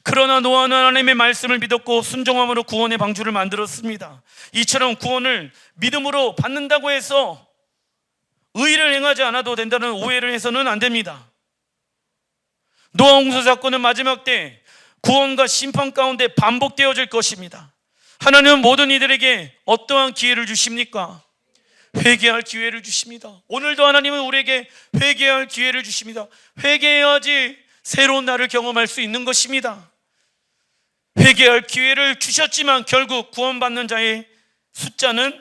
Speaker 1: 그러나 노아는 하나님의 말씀을 믿었고 순종함으로 구원의 방주를 만들었습니다. 이처럼 구원을 믿음으로 받는다고 해서 의를 행하지 않아도 된다는 오해를 해서는 안 됩니다. 노아 홍수 사건은 마지막 때 구원과 심판 가운데 반복되어질 것입니다. 하나님은 모든 이들에게 어떠한 기회를 주십니까? 회개할 기회를 주십니다. 오늘도 하나님은 우리에게 회개할 기회를 주십니다. 회개해야지 새로운 날을 경험할 수 있는 것입니다. 회개할 기회를 주셨지만 결국 구원받는 자의 숫자는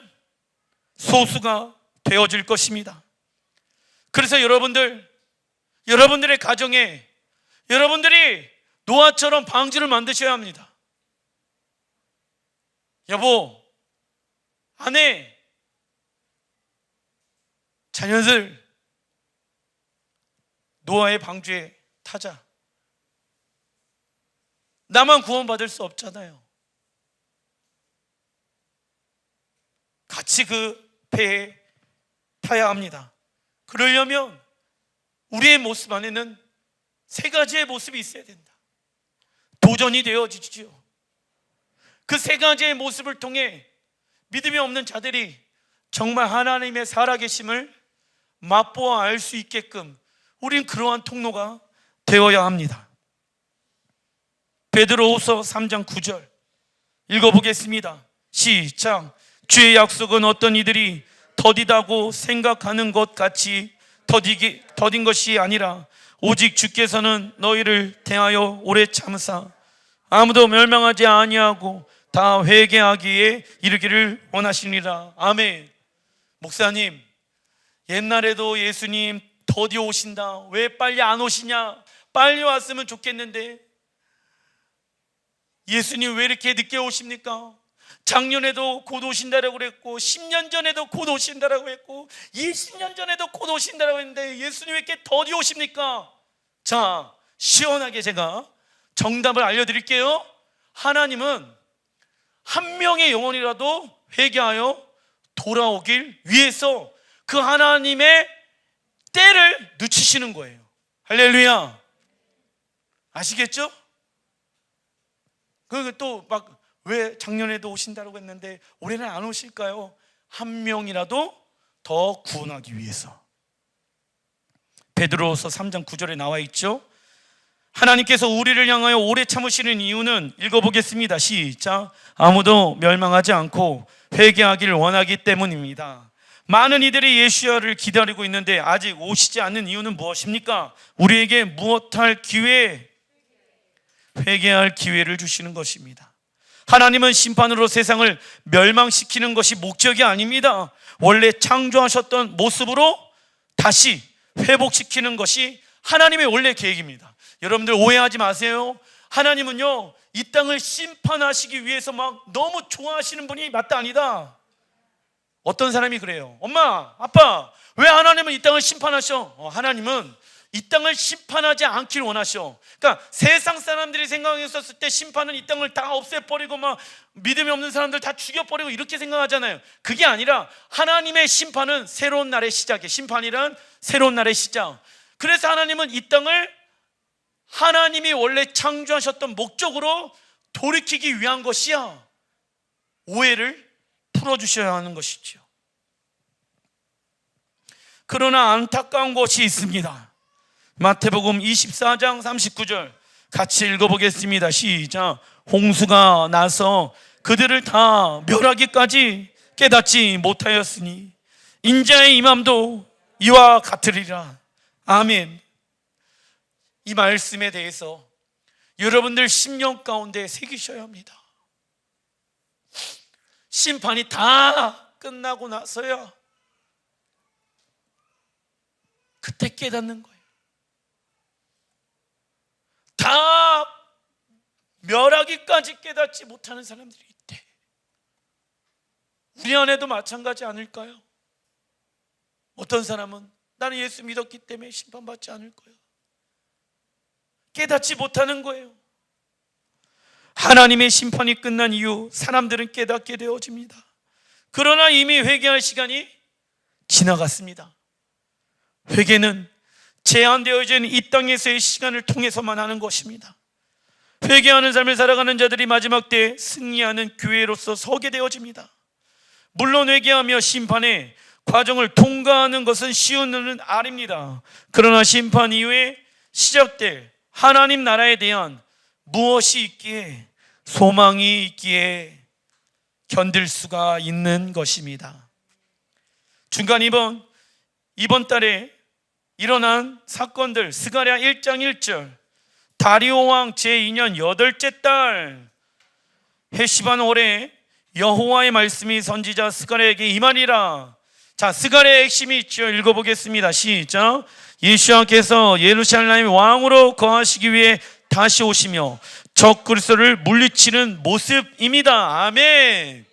Speaker 1: 소수가 되어질 것입니다. 그래서 여러분들의 가정에 여러분들이 노아처럼 방주를 만드셔야 합니다. 여보, 아내, 자녀들 노아의 방주에 타자. 나만 구원받을 수 없잖아요. 같이 그 배에 타야 합니다. 그러려면 우리의 모습 안에는 3가지의 모습이 있어야 된다. 도전이 되어지지요. 그 3가지의 모습을 통해 믿음이 없는 자들이 정말 하나님의 살아계심을 맛보아 알 수 있게끔 우린 그러한 통로가 되어야 합니다. 베드로후서 3장 9절 읽어보겠습니다. 시작. 주의 약속은 어떤 이들이 더디다고 생각하는 것 같이 더딘 것이 아니라 오직 주께서는 너희를 대하여 오래 참으사 아무도 멸망하지 아니하고 다 회개하기에 이르기를 원하시니라. 아멘. 목사님, 옛날에도 예수님 더디 오신다, 왜 빨리 안 오시냐, 빨리 왔으면 좋겠는데 예수님 왜 이렇게 늦게 오십니까? 작년에도 곧 오신다라고 그랬고 10년 전에도 곧 오신다라고 했고 20년 전에도 곧 오신다라고 했는데 예수님 왜 이렇게 더디 오십니까? 자, 시원하게 제가 정답을 알려드릴게요. 하나님은 한 명의 영혼이라도 회개하여 돌아오길 위해서 그 하나님의 때를 늦추시는 거예요. 할렐루야. 아시겠죠? 또 막 왜 작년에도 오신다고 했는데 올해는 안 오실까요? 한 명이라도 더 구원하기 위해서. 베드로서 3장 9절에 나와 있죠. 하나님께서 우리를 향하여 오래 참으시는 이유는, 읽어보겠습니다. 시작. 아무도 멸망하지 않고 회개하기를 원하기 때문입니다. 많은 이들이 예수야를 기다리고 있는데 아직 오시지 않는 이유는 무엇입니까? 우리에게 무엇할 기회, 회개할 기회를 주시는 것입니다. 하나님은 심판으로 세상을 멸망시키는 것이 목적이 아닙니다. 원래 창조하셨던 모습으로 다시 회복시키는 것이 하나님의 원래 계획입니다. 여러분들 오해하지 마세요. 하나님은요, 이 땅을 심판하시기 위해서 막 너무 좋아하시는 분이 맞다 아니다. 어떤 사람이 그래요. 엄마, 아빠, 왜 하나님은 이 땅을 심판하셔? 하나님은 이 땅을 심판하지 않길 원하셔. 그러니까 세상 사람들이 생각했었을 때 심판은 이 땅을 다 없애버리고 막 믿음이 없는 사람들 다 죽여버리고 이렇게 생각하잖아요. 그게 아니라 하나님의 심판은 새로운 날의 시작이에요. 심판이란 새로운 날의 시작. 그래서 하나님은 이 땅을 하나님이 원래 창조하셨던 목적으로 돌이키기 위한 것이야. 오해를 풀어주셔야 하는 것이죠. 그러나 안타까운 것이 있습니다. 마태복음 24장 39절 같이 읽어보겠습니다. 시작. 홍수가 나서 그들을 다 멸하기까지 깨닫지 못하였으니 인자의 임함도 이와 같으리라. 아멘. 이 말씀에 대해서 여러분들 심령 가운데 새기셔야 합니다. 심판이 다 끝나고 나서야 그때 깨닫는 거예요. 다 멸하기까지 깨닫지 못하는 사람들이 있대. 우리 안에도 마찬가지 아닐까요? 어떤 사람은 나는 예수 믿었기 때문에 심판받지 않을 거야. 깨닫지 못하는 거예요. 하나님의 심판이 끝난 이후 사람들은 깨닫게 되어집니다. 그러나 이미 회개할 시간이 지나갔습니다. 회개는 제한되어진 이 땅에서의 시간을 통해서만 하는 것입니다. 회개하는 삶을 살아가는 자들이 마지막 때에 승리하는 교회로서 서게 되어집니다. 물론 회개하며 심판의 과정을 통과하는 것은 쉬운 일은 아닙니다. 그러나 심판 이후에 시작될 하나님 나라에 대한 무엇이 있기에, 소망이 있기에 견딜 수가 있는 것입니다. 중간 이번 달에 일어난 사건들, 스가랴 1장 1절, 다리오 왕 제2년 8째 달 헤시반 월에 여호와의 말씀이 선지자 스가랴에게 임하니라. 자, 스가랴의 핵심이 있죠. 읽어보겠습니다. 시작. 예수께서 예루살렘 왕으로 거하시기 위해 다시 오시며 적그리스도를 물리치는 모습입니다. 아멘.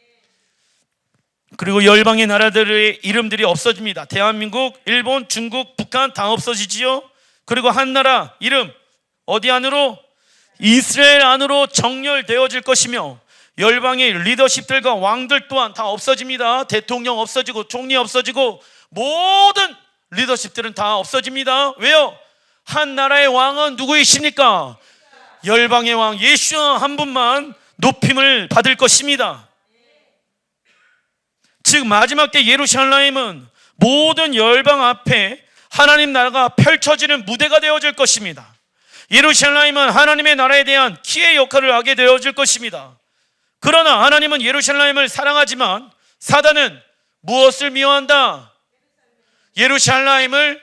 Speaker 1: 그리고 열방의 나라들의 이름들이 없어집니다. 대한민국, 일본, 중국, 북한 다 없어지지요. 그리고 한 나라 이름 어디 안으로? 이스라엘 안으로 정렬되어질 것이며 열방의 리더십들과 왕들 또한 다 없어집니다. 대통령 없어지고 총리 없어지고 모든 리더십들은 다 없어집니다. 왜요? 한 나라의 왕은 누구이십니까? 열방의 왕 예수 한 분만 높임을 받을 것입니다. 즉 마지막 때 예루살렘은 모든 열방 앞에 하나님 나라가 펼쳐지는 무대가 되어질 것입니다. 예루살렘은 하나님의 나라에 대한 키의 역할을 하게 되어질 것입니다. 그러나 하나님은 예루살렘을 사랑하지만 사단은 무엇을 미워한다? 예루살렘을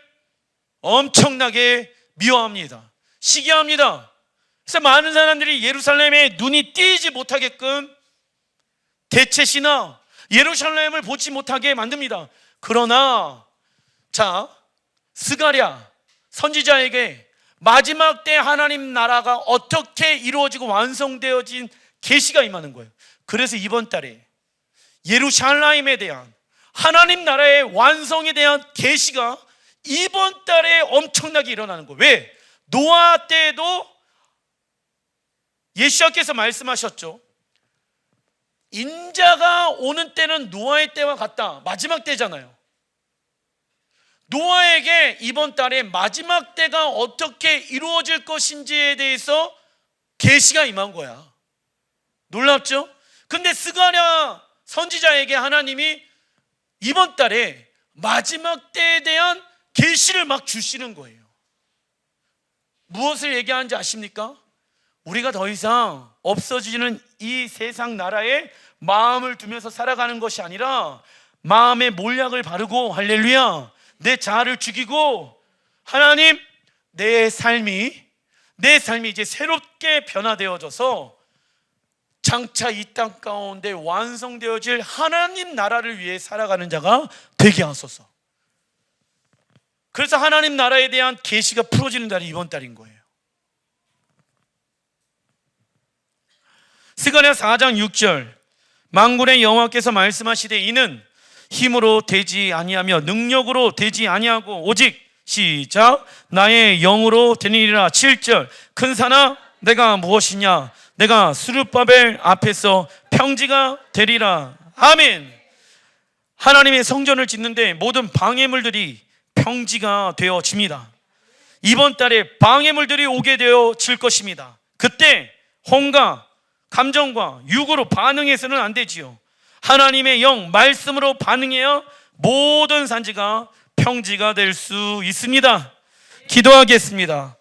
Speaker 1: 엄청나게 미워합니다. 시기합니다. 그래서 많은 사람들이 예루살렘에 눈이 띄지 못하게끔 대체시나 예루살렘을 보지 못하게 만듭니다. 그러나 자, 스가랴 선지자에게 마지막 때 하나님 나라가 어떻게 이루어지고 완성되어진 계시가 임하는 거예요. 그래서 이번 달에 예루살렘에 대한 하나님 나라의 완성에 대한 계시가 이번 달에 엄청나게 일어나는 거예요. 왜? 노아 때에도 예수님께서 말씀하셨죠. 인자가 오는 때는 노아의 때와 같다. 마지막 때잖아요. 노아에게 이번 달에 마지막 때가 어떻게 이루어질 것인지에 대해서 계시가 임한 거야. 놀랍죠? 근데 스가랴 선지자에게 하나님이 이번 달에 마지막 때에 대한 계시를 막 주시는 거예요. 무엇을 얘기하는지 아십니까? 우리가 더 이상 없어지는 이 세상 나라에 마음을 두면서 살아가는 것이 아니라 마음의 몰약을 바르고, 할렐루야, 내 자아를 죽이고, 하나님, 내 삶이 이제 새롭게 변화되어져서 장차 이 땅 가운데 완성되어질 하나님 나라를 위해 살아가는 자가 되게 하소서. 그래서 하나님 나라에 대한 계시가 풀어지는 달이 이번 달인 거예요. 스가랴 4장 6절, 만군의 여호와께서 말씀하시되 이는 힘으로 되지 아니하며 능력으로 되지 아니하고 오직 시작 나의 영으로 되니라. 7절, 큰 산아 내가 무엇이냐, 내가 스룹바벨 앞에서 평지가 되리라. 아멘. 하나님의 성전을 짓는데 모든 방해물들이 평지가 되어집니다. 이번 달에 방해물들이 오게 되어질 것입니다. 그때 혼과 감정과 육으로 반응해서는 안 되지요. 하나님의 영, 말씀으로 반응해야 모든 산지가 평지가 될 수 있습니다. 기도하겠습니다.